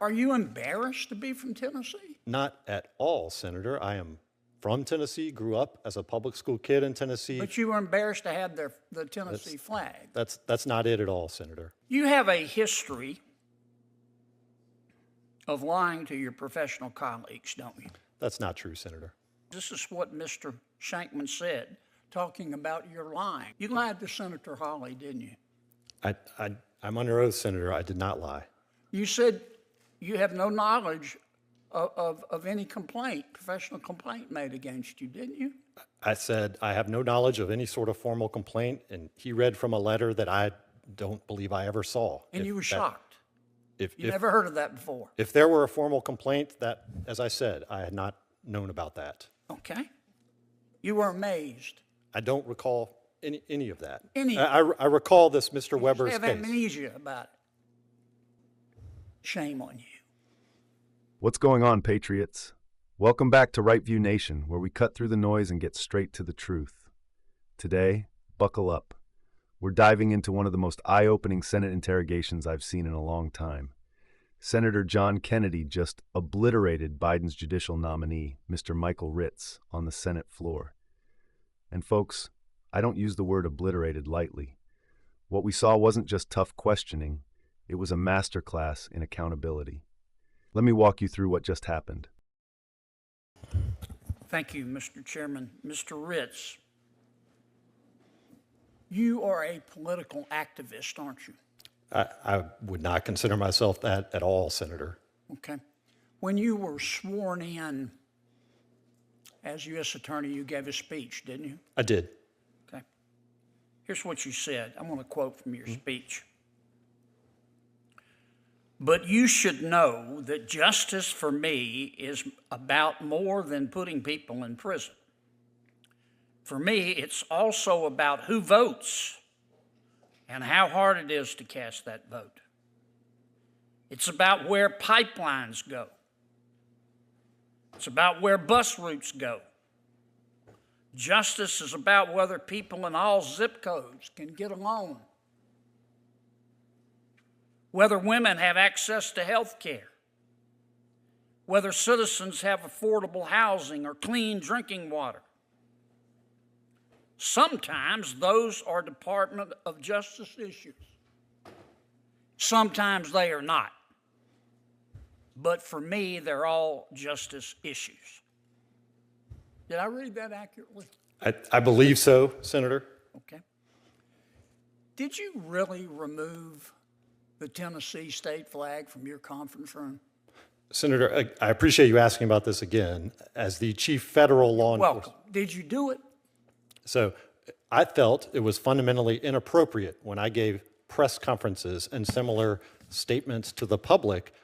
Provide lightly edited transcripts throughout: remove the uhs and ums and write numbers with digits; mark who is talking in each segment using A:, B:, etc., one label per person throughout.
A: Are you embarrassed to be from Tennessee?
B: Not at all, Senator. I am from Tennessee, grew up as a public school kid in Tennessee.
A: But you were embarrassed to have the Tennessee flag.
B: That's not it at all, Senator.
A: You have a history of lying to your professional colleagues, don't you?
B: That's not true, Senator.
A: This is what Mr. Shankman said, talking about your lying. You lied to Senator Hawley, didn't you?
B: I'm under oath, Senator. I did not lie.
A: You said you have no knowledge of any complaint, professional complaint made against you, didn't you?
B: I said I have no knowledge of any sort of formal complaint, and he read from a letter that I don't believe I ever saw.
A: And you were shocked.
B: If
A: never heard of that before.
B: If there were a formal complaint, that, as I said, I had not known about that.
A: Okay. You were amazed.
B: I don't recall any of that.
A: Any.
B: I recall this Mr. Weber's
A: You
B: case.
A: have amnesia about it. Shame on you.
C: What's going on, Patriots? Welcome back to Right View Nation, where we cut through the noise and get straight to the truth. Today, buckle up. We're diving into one of the most eye-opening Senate interrogations I've seen in a long time. Senator John Kennedy just obliterated Biden's judicial nominee, Mr. Michael Ritz, on the Senate floor. And folks, I don't use the word obliterated lightly. What we saw wasn't just tough questioning, it was a masterclass in accountability. Let me walk you through what just happened.
A: Thank you, Mr. Chairman. Mr. Ritz, you are a political activist, aren't you?
B: I would not consider myself that at all, Senator.
A: Okay. When you were sworn in as U.S. Attorney, you gave a speech, didn't you?
B: I did.
A: Okay. Here's what you said. I'm going to quote from your speech. But you should know that justice for me is about more than putting people in prison. For me, it's also about who votes and how hard it is to cast that vote. It's about where pipelines go. It's about where bus routes go. Justice is about whether people in all zip codes can get along, whether women have access to health care, whether citizens have affordable housing or clean drinking water. Sometimes those are Department of Justice issues. Sometimes they are not. But for me, they're all justice issues. Did I read that accurately?
B: I believe so, Senator.
A: Okay. Did you really remove the Tennessee state flag from your conference room?
B: Senator, I appreciate you asking about this again. As the chief federal law enforcement.
A: Welcome. Did you do it?
B: So I felt it was fundamentally inappropriate when I gave press conferences and similar statements to the public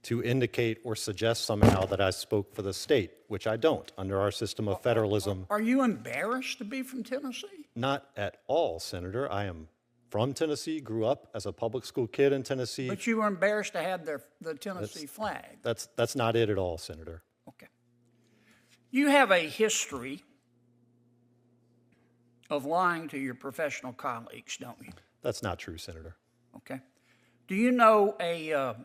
B: to indicate or suggest somehow that I spoke for the state, which I don't under our system of federalism.
A: Are you embarrassed to be from Tennessee?
B: Not at all, Senator. I am from Tennessee, grew up as a public school kid in Tennessee.
A: But you were embarrassed to have the Tennessee flag.
B: That's not it at all, Senator.
A: Okay. You have a history of lying to your professional colleagues, don't you?
B: That's not true, Senator.
A: Okay. Do you know a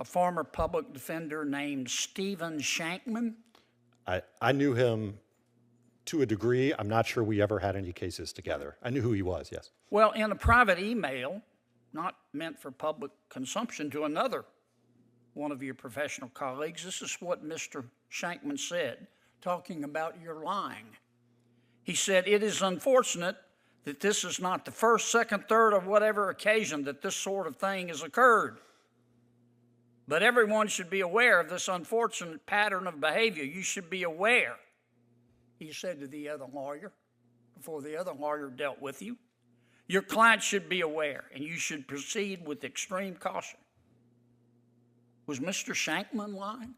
A: former public defender named Stephen Shankman?
B: I knew him to a degree. I'm not sure we ever had any cases together. I knew who he was, yes.
A: Well, in a private email, not meant for public consumption, to another one of your professional colleagues, this is what Mr. Shankman said, talking about your lying. He said, "It is unfortunate that this is not the first, second, third, or whatever occasion that this sort of thing has occurred. But everyone should be aware of this unfortunate pattern of behavior. You should be aware," he said to the other lawyer, before the other lawyer dealt with you. "Your client should be aware, and you should proceed with extreme caution." Was Mr. Shankman lying?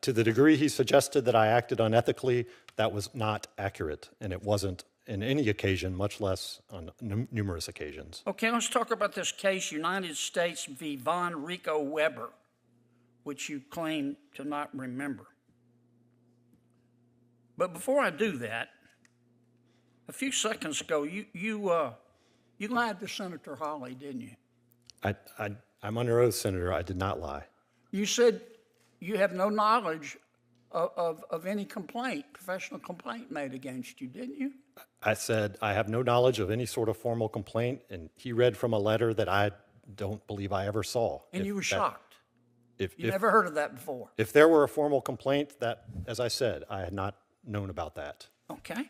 B: To the degree he suggested that I acted unethically, that was not accurate, and it wasn't in any occasion, much less on numerous occasions.
A: Okay, let's talk about this case, United States v. Von Rico Weber, which you claim to not remember. But before I do that, a few seconds ago, you lied to Senator Hawley, didn't you?
B: I'm under oath, Senator. I did not lie.
A: You said you have no knowledge of any complaint, professional complaint made against you, didn't you?
B: I said I have no knowledge of any sort of formal complaint, and he read from a letter that I don't believe I ever saw.
A: And you were shocked.
B: If
A: Never heard of that before.
B: if there were a formal complaint, that, as I said, I had not known about that.
A: Okay.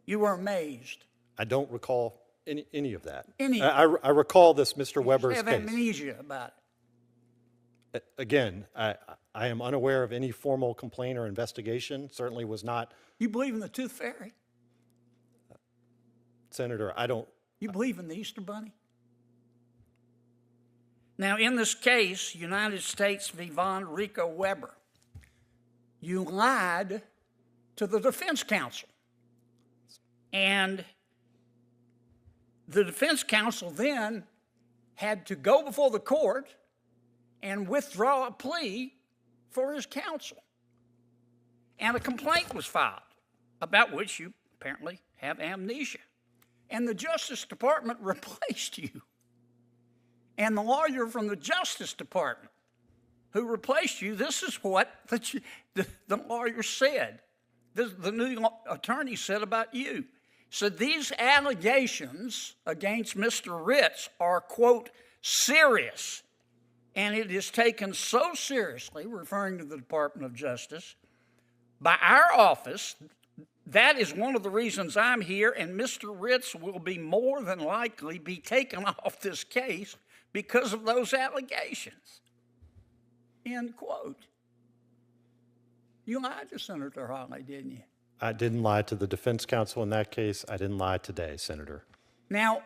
A: You were amazed.
B: I don't recall any of that.
A: Any-
B: I recall this Mr.
A: You
B: Weber's
A: have
B: case.
A: amnesia about it.
B: Again, I am unaware of any formal complaint or investigation. Certainly was not,
A: You believe in the Tooth Fairy?
B: Senator, I don't.
A: You believe in the Easter Bunny? Now, in this case, United States v. Von Rico Weber, you lied to the defense counsel. And the defense counsel then had to go before the court and withdraw a plea for his counsel. And a complaint was filed, about which you apparently have amnesia. And the Justice Department replaced you. And the lawyer from the Justice Department who replaced you, this is what the lawyer said. The new attorney said about you. Said these allegations against Mr. Ritz are, quote, serious. And it is taken so seriously, referring to the Department of Justice, by our office. That is one of the reasons I'm here, and Mr. Ritz will be more than likely be taken off this case because of those allegations. End quote. You lied to Senator Hawley, didn't you?
B: I didn't lie to the defense counsel in that case. I didn't lie today, Senator.
A: Now,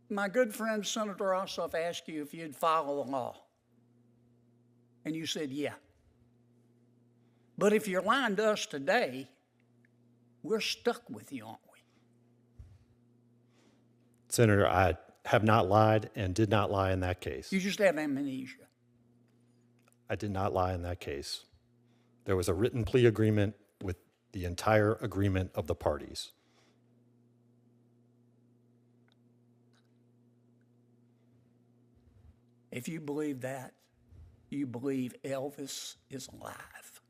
A: my good friend Senator Ossoff asked you if you'd follow the law. And you said, yeah. But if you're lying to us today, we're stuck with you, aren't we?
B: Senator, I have not lied and did not lie in that case.
A: You just have amnesia.
B: I did not lie in that case. There was a written plea agreement with the entire agreement of the parties.
A: If you believe that, you believe Elvis is alive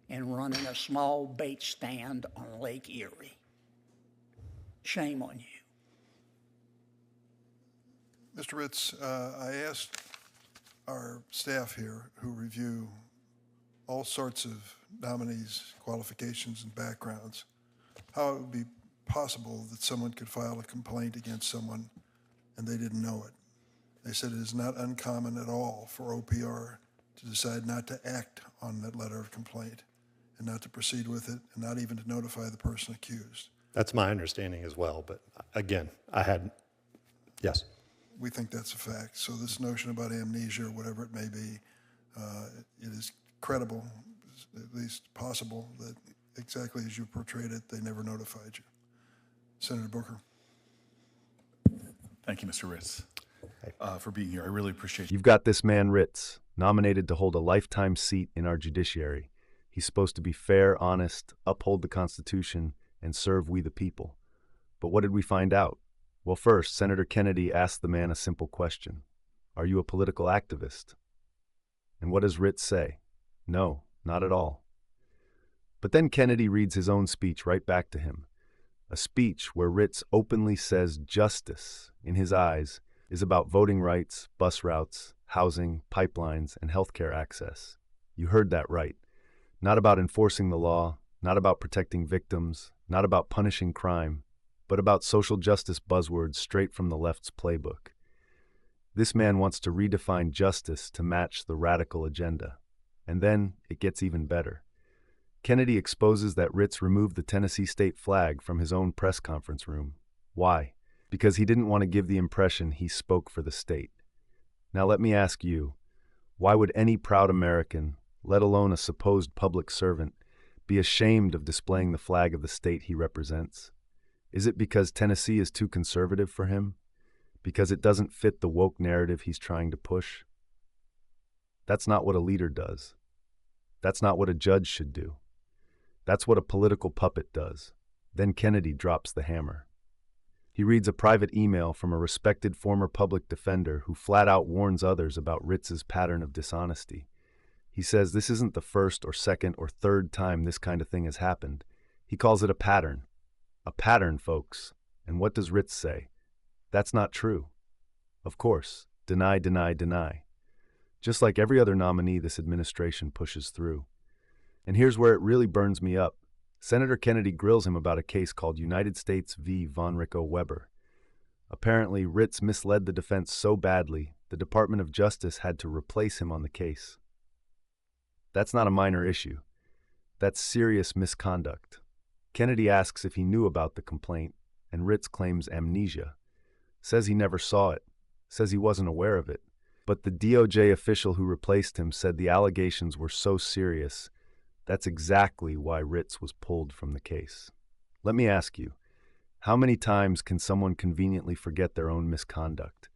A: and running a small bait stand on Lake Erie. Shame on you.
D: Mr. Ritz, I asked our staff here who review all sorts of nominees' qualifications and backgrounds, how it would be possible that someone could file a complaint against someone and they didn't know it. They said it is not uncommon at all for OPR to decide not to act on that letter of complaint and not to proceed with it and not even to notify the person accused.
B: That's my understanding as well, but again, yes.
D: We think that's a fact. So this notion about amnesia or whatever it may be, it is credible, at least possible, that exactly as you portrayed it, they never notified you. Senator Booker.
E: Thank you, Mr. Ritz, for being here. I really appreciate you.
C: You've got this man, Ritz, nominated to hold a lifetime seat in our judiciary. He's supposed to be fair, honest, uphold the Constitution, and serve we the people. But what did we find out? Well, first, Senator Kennedy asked the man a simple question. Are you a political activist? And what does Ritz say? No, not at all. But then Kennedy reads his own speech right back to him. A speech where Ritz openly says justice, in his eyes, is about voting rights, bus routes, housing, pipelines, and healthcare access. You heard that right. Not about enforcing the law, not about protecting victims, not about punishing crime, but about social justice buzzwords straight from the left's playbook. This man wants to redefine justice to match the radical agenda. And then it gets even better. Kennedy exposes that Ritz removed the Tennessee state flag from his own press conference room. Why? Because he didn't want to give the impression he spoke for the state. Now let me ask you, why would any proud American, let alone a supposed public servant, be ashamed of displaying the flag of the state he represents? Is it because Tennessee is too conservative for him? Because it doesn't fit the woke narrative he's trying to push? That's not what a leader does. That's not what a judge should do. That's what a political puppet does. Then Kennedy drops the hammer. He reads a private email from a respected former public defender who flat out warns others about Ritz's pattern of dishonesty. He says this isn't the first or second or third time this kind of thing has happened. He calls it a pattern. A pattern, folks. And what does Ritz say? That's not true. Of course, deny, deny, deny. Just like every other nominee this administration pushes through. And here's where it really burns me up. Senator Kennedy grills him about a case called United States v. Von Rico-Weber. Apparently, Ritz misled the defense so badly, the Department of Justice had to replace him on the case. That's not a minor issue. That's serious misconduct. Kennedy asks if he knew about the complaint, and Ritz claims amnesia. Says he never saw it. Says he wasn't aware of it. But the DOJ official who replaced him said the allegations were so serious. That's exactly why Ritz was pulled from the case. Let me ask you, how many times can someone conveniently forget their own misconduct?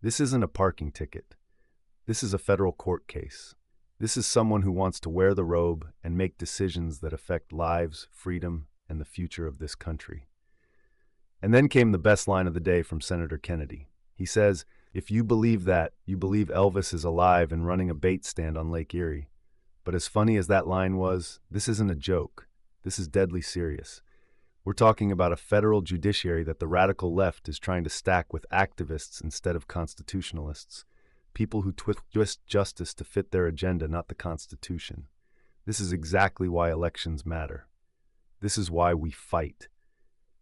C: This isn't a parking ticket. This is a federal court case. This is someone who wants to wear the robe and make decisions that affect lives, freedom, and the future of this country. And then came the best line of the day from Senator Kennedy. He says, if you believe that, you believe Elvis is alive and running a bait stand on Lake Erie. But as funny as that line was, this isn't a joke. This is deadly serious. We're talking about a federal judiciary that the radical left is trying to stack with activists instead of constitutionalists. People who twist justice to fit their agenda, not the Constitution. This is exactly why elections matter. This is why we fight.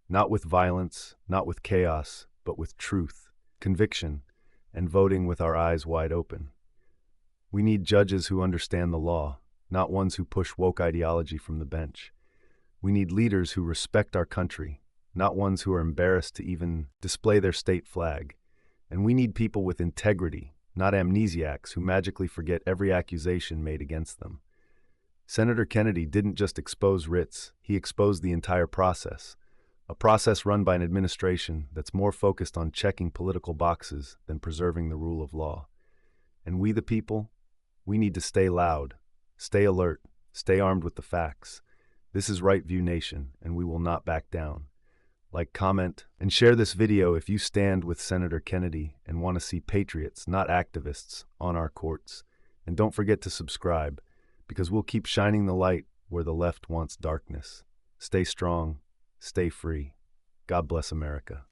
C: Not with violence, not with chaos, but with truth, conviction, and voting with our eyes wide open. We need judges who understand the law, not ones who push woke ideology from the bench. We need leaders who respect our country, not ones who are embarrassed to even display their state flag. And we need people with integrity, not amnesiacs who magically forget every accusation made against them. Senator Kennedy didn't just expose Ritz, he exposed the entire process. A process run by an administration that's more focused on checking political boxes than preserving the rule of law. And we the people, we need to stay loud, stay alert, stay armed with the facts. This is Right View Nation, and we will not back down. Like, comment, and share this video if you stand with Senator Kennedy and want to see patriots, not activists, on our courts. And don't forget to subscribe, because we'll keep shining the light where the left wants darkness. Stay strong, stay free. God bless America.